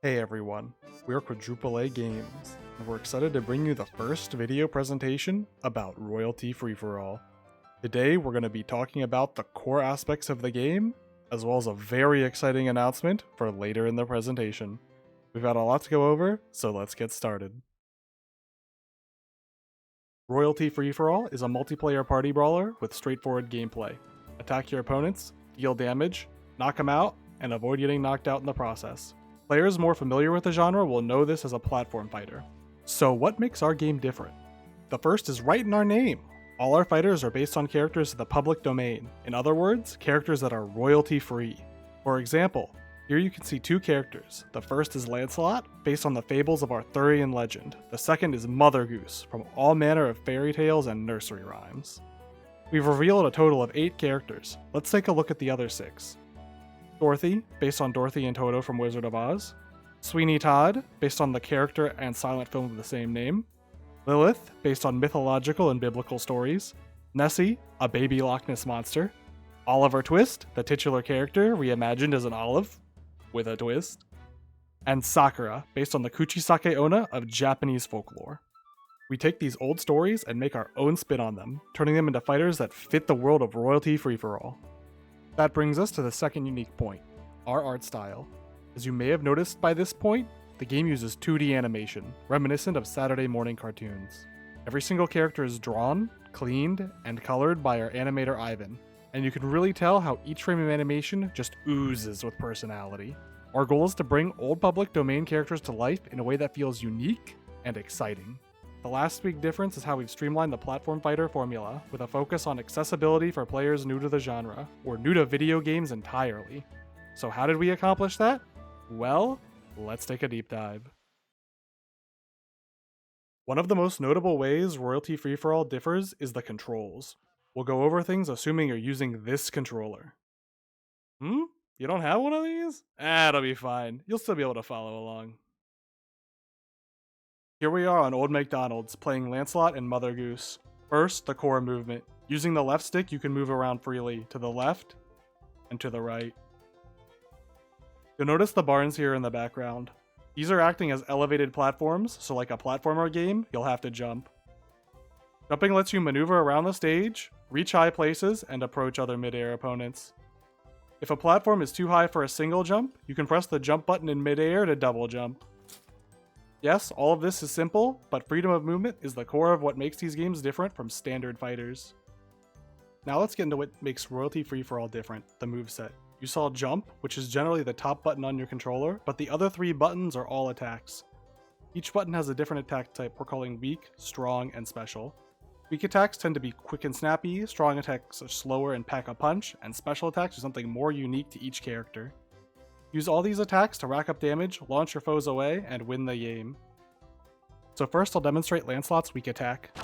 Hey everyone, we're Quadruple A Games, and we're excited to bring you the first video presentation about Royalty Free-for-All. Today we're going to be talking about the core aspects of the game, as well as a very exciting announcement for later in the presentation. We've got a lot to go over, so let's get started. Royalty Free-for-All is a multiplayer party brawler with straightforward gameplay. Attack your opponents, deal damage, knock them out, and avoid getting knocked out in the process. Players more familiar with the genre will know this as a platform fighter. So what makes our game different? The first is right in our name. All our fighters are based on characters in the public domain. In other words, characters that are royalty free. For example, here you can see two characters. The first is Lancelot, based on the fables of Arthurian legend. The second is Mother Goose, from all manner of fairy tales and nursery rhymes. We've revealed a total of 8 characters. Let's take a look at the other 6. Dorothy, based on Dorothy and Toto from Wizard of Oz. Sweeney Todd, based on the character and silent film of the same name. Lilith, based on mythological and biblical stories. Nessie, a baby Loch Ness monster. Oliver Twist, the titular character reimagined as an olive, with a twist. And Sakura, based on the Kuchisake Onna of Japanese folklore. We take these old stories and make our own spin on them, turning them into fighters that fit the world of Royalty Free-for-All. That brings us to the second unique point, our art style. As you may have noticed by this point, the game uses 2D animation, reminiscent of Saturday morning cartoons. Every single character is drawn, cleaned, and colored by our animator Ivan, and you can really tell how each frame of animation just oozes with personality. Our goal is to bring old public domain characters to life in a way that feels unique and exciting. The last big difference is how we've streamlined the platform fighter formula, with a focus on accessibility for players new to the genre, or new to video games entirely. So how did we accomplish that? Well, let's take a deep dive. One of the most notable ways Royalty Free-for-All differs is the controls. We'll go over things assuming you're using this controller. You don't have one of these? It'll be fine. You'll still be able to follow along. Here we are on Old MacDonald's, playing Lancelot and Mother Goose. First, the core movement. Using the left stick, you can move around freely, to the left and to the right. You'll notice the barns here in the background. These are acting as elevated platforms, so like a platformer game, you'll have to jump. Jumping lets you maneuver around the stage, reach high places, and approach other mid-air opponents. If a platform is too high for a single jump, you can press the jump button in mid-air to double jump. Yes, all of this is simple, but freedom of movement is the core of what makes these games different from standard fighters. Now let's get into what makes Royalty Free-for-All different, the moveset. You saw Jump, which is generally the top button on your controller, but the other 3 buttons are all attacks. Each button has a different attack type we're calling Weak, Strong, and Special. Weak attacks tend to be quick and snappy, strong attacks are slower and pack a punch, and special attacks are something more unique to each character. Use all these attacks to rack up damage, launch your foes away, and win the game. So first I'll demonstrate Lancelot's weak attack.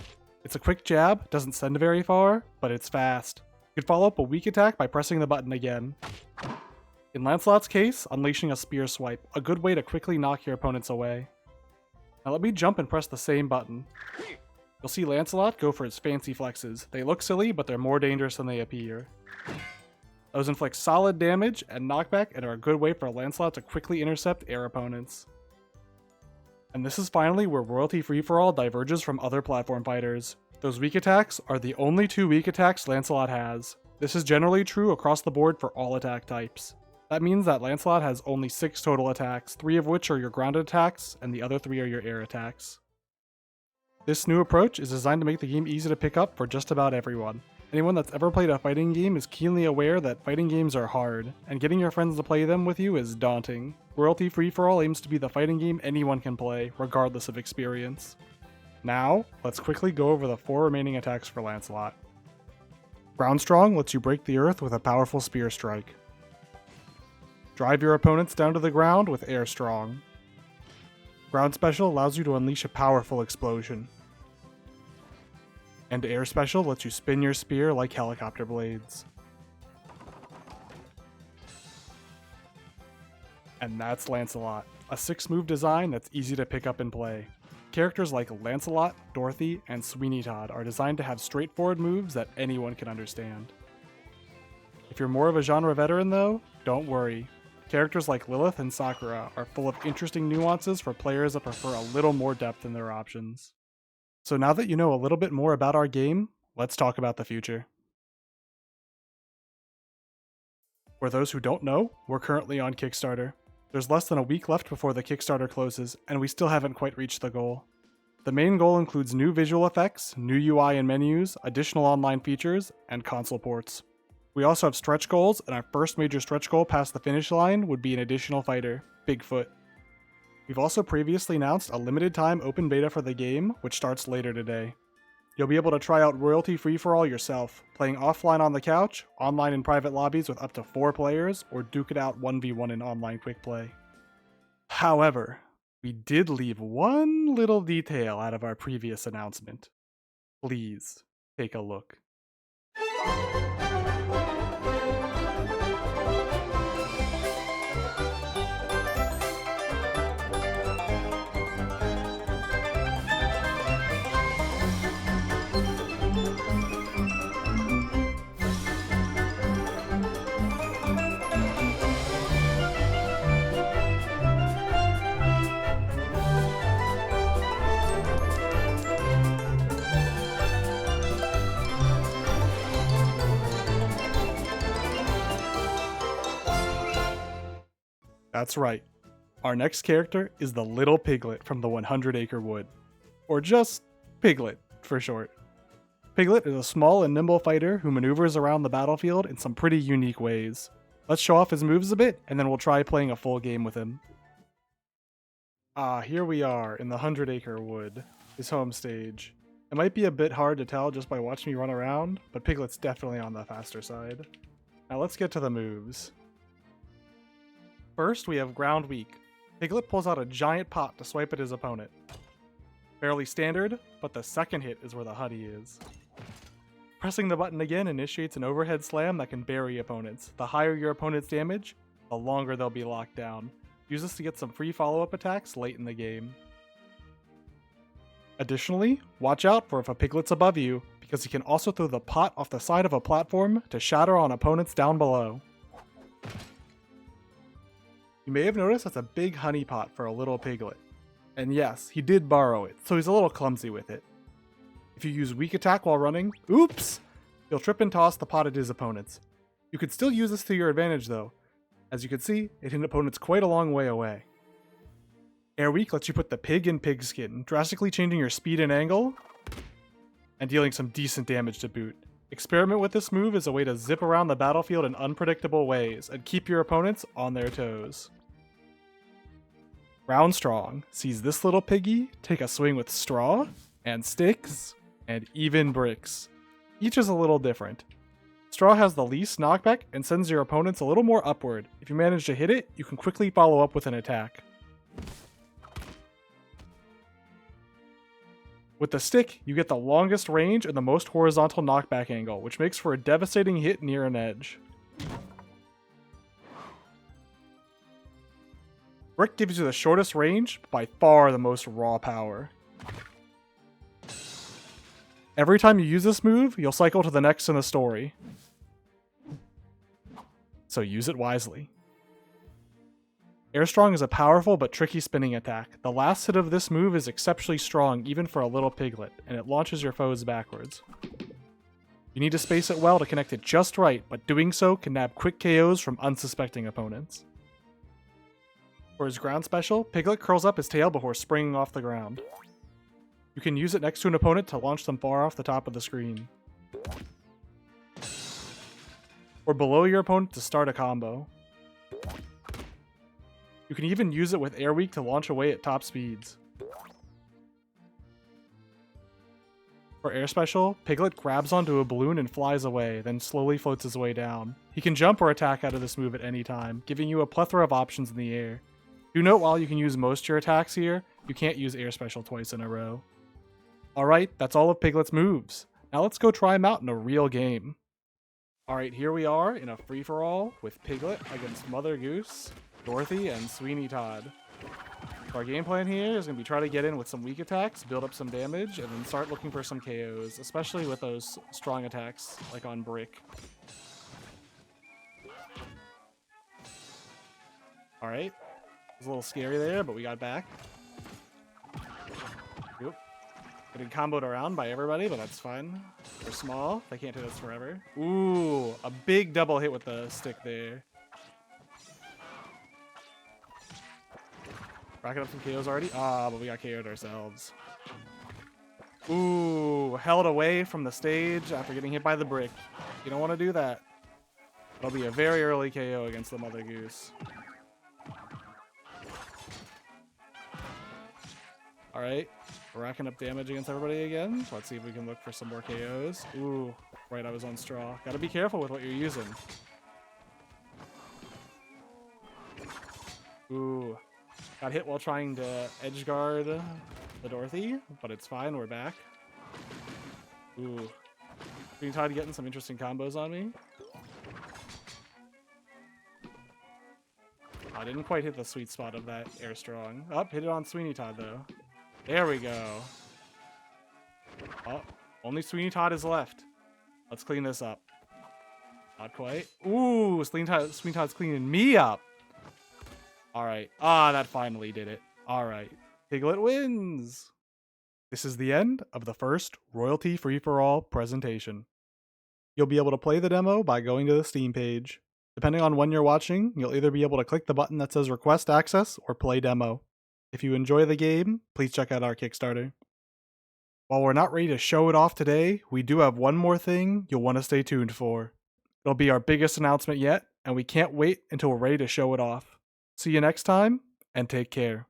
It's a quick jab, doesn't send very far, but it's fast. You can follow up a weak attack by pressing the button again. In Lancelot's case, unleashing a spear swipe, a good way to quickly knock your opponents away. Now let me jump and press the same button. You'll see Lancelot go for his fancy flexes. They look silly, but they're more dangerous than they appear. Those inflict solid damage and knockback and are a good way for Lancelot to quickly intercept air opponents. And this is finally where Royalty Free-for-All diverges from other platform fighters. Those weak attacks are the only 2 weak attacks Lancelot has. This is generally true across the board for all attack types. That means that Lancelot has only 6 total attacks, 3 of which are your grounded attacks, and the other 3 are your air attacks. This new approach is designed to make the game easy to pick up for just about everyone. Anyone that's ever played a fighting game is keenly aware that fighting games are hard, and getting your friends to play them with you is daunting. Royalty Free-for-All aims to be the fighting game anyone can play, regardless of experience. Now, let's quickly go over the 4 remaining attacks for Lancelot. Ground Strong lets you break the earth with a powerful spear strike. Drive your opponents down to the ground with Air Strong. Ground Special allows you to unleash a powerful explosion. And Air Special lets you spin your spear like helicopter blades. And that's Lancelot, a 6-move design that's easy to pick up and play. Characters like Lancelot, Dorothy, and Sweeney Todd are designed to have straightforward moves that anyone can understand. If you're more of a genre veteran though, don't worry. characters like Lilith and Sakura are full of interesting nuances for players that prefer a little more depth in their options. So now that you know a little bit more about our game, let's talk about the future. For those who don't know, we're currently on Kickstarter. There's less than a week left before the Kickstarter closes, and we still haven't quite reached the goal. The main goal includes new visual effects, new UI and menus, additional online features, and console ports. We also have stretch goals, and our first major stretch goal past the finish line would be an additional fighter, Bigfoot. We've also previously announced a limited time open beta for the game, which starts later today. You'll be able to try out royalty free-for-all yourself, playing offline on the couch, online in private lobbies with up to 4 players, or duke it out 1v1 in online quick play. However, we did leave one little detail out of our previous announcement. Please take a look. That's right. Our next character is the little piglet from the 100-acre wood. Or just Piglet, for short. Piglet is a small and nimble fighter who maneuvers around the battlefield in some pretty unique ways. Let's show off his moves a bit, and then we'll try playing a full game with him. Here we are in the 100-acre wood, his home stage. It might be a bit hard to tell just by watching me run around, but Piglet's definitely on the faster side. Now let's get to the moves. First, we have Ground Weak. Piglet pulls out a giant pot to swipe at his opponent. Fairly standard, but the second hit is where the honey is. Pressing the button again initiates an overhead slam that can bury opponents. The higher your opponent's damage, the longer they'll be locked down. Use this to get some free follow-up attacks late in the game. Additionally, watch out for if a piglet's above you, because he can also throw the pot off the side of a platform to shatter on opponents down below. You may have noticed that's a big honey pot for a little piglet. And yes, he did borrow it, so he's a little clumsy with it. If you use weak attack while running, oops! He'll trip and toss the pot at his opponents. You could still use this to your advantage though. As you can see, it hit opponents quite a long way away. Air Weak lets you put the pig in pigskin, drastically changing your speed and angle, and dealing some decent damage to boot. Experiment with this move as a way to zip around the battlefield in unpredictable ways and keep your opponents on their toes. Round Strong sees this little piggy take a swing with straw, and sticks, and even bricks. Each is a little different. Straw has the least knockback and sends your opponents a little more upward. If you manage to hit it, you can quickly follow up with an attack. With the stick, you get the longest range and the most horizontal knockback angle, which makes for a devastating hit near an edge. Brick gives you the shortest range, but by far the most raw power. Every time you use this move, you'll cycle to the next in the story. So use it wisely. Air Strong is a powerful but tricky spinning attack. The last hit of this move is exceptionally strong even for a little piglet, and it launches your foes backwards. You need to space it well to connect it just right, but doing so can nab quick KOs from unsuspecting opponents. For his ground special, Piglet curls up his tail before springing off the ground. You can use it next to an opponent to launch them far off the top of the screen. Or below your opponent to start a combo. You can even use it with Air Weak to launch away at top speeds. For Air Special, Piglet grabs onto a balloon and flies away, then slowly floats his way down. He can jump or attack out of this move at any time, giving you a plethora of options in the air. Do note while you can use most of your attacks here, you can't use Air Special twice in a row. Alright, that's all of Piglet's moves. Now let's go try him out in a real game. Alright, here we are in a free-for-all with Piglet against Mother Goose, Dorothy, and Sweeney Todd. So our game plan here is going to be try to get in with some weak attacks, build up some damage, and then start looking for some KOs, especially with those strong attacks, like on Brick. Alright. It was a little scary there, but we got back. Oop. Getting comboed around by everybody, but that's fine. We're small. They can't hit us forever. Ooh, a big double hit with the stick there. Racking up some KOs already. Ah, but we got KO'd ourselves. Ooh, held away from the stage after getting hit by the brick. You don't want to do that. It'll be a very early KO against the Mother Goose. Alright, we're racking up damage against everybody again. Let's see if we can look for some more KOs. Ooh, right, I was on straw. Gotta be careful with what you're using. Ooh, got hit while trying to edge guard the Dorothy, but it's fine, we're back. Ooh, Sweeney Todd getting some interesting combos on me. I didn't quite hit the sweet spot of that air strong. Oh, hit it on Sweeney Todd though. There we go. Oh, only Sweeney Todd is left. Let's clean this up. Not quite. Ooh, Sweeney Todd's cleaning me up. All right. Ah, that finally did it. All right. Piglet wins. This is the end of the first royalty free-for-all presentation. You'll be able to play the demo by going to the Steam page. Depending on when you're watching, you'll either be able to click the button that says Request Access or Play Demo. If you enjoy the game, please check out our Kickstarter. While we're not ready to show it off today, we do have one more thing you'll want to stay tuned for. It'll be our biggest announcement yet, and we can't wait until we're ready to show it off. See you next time, and take care.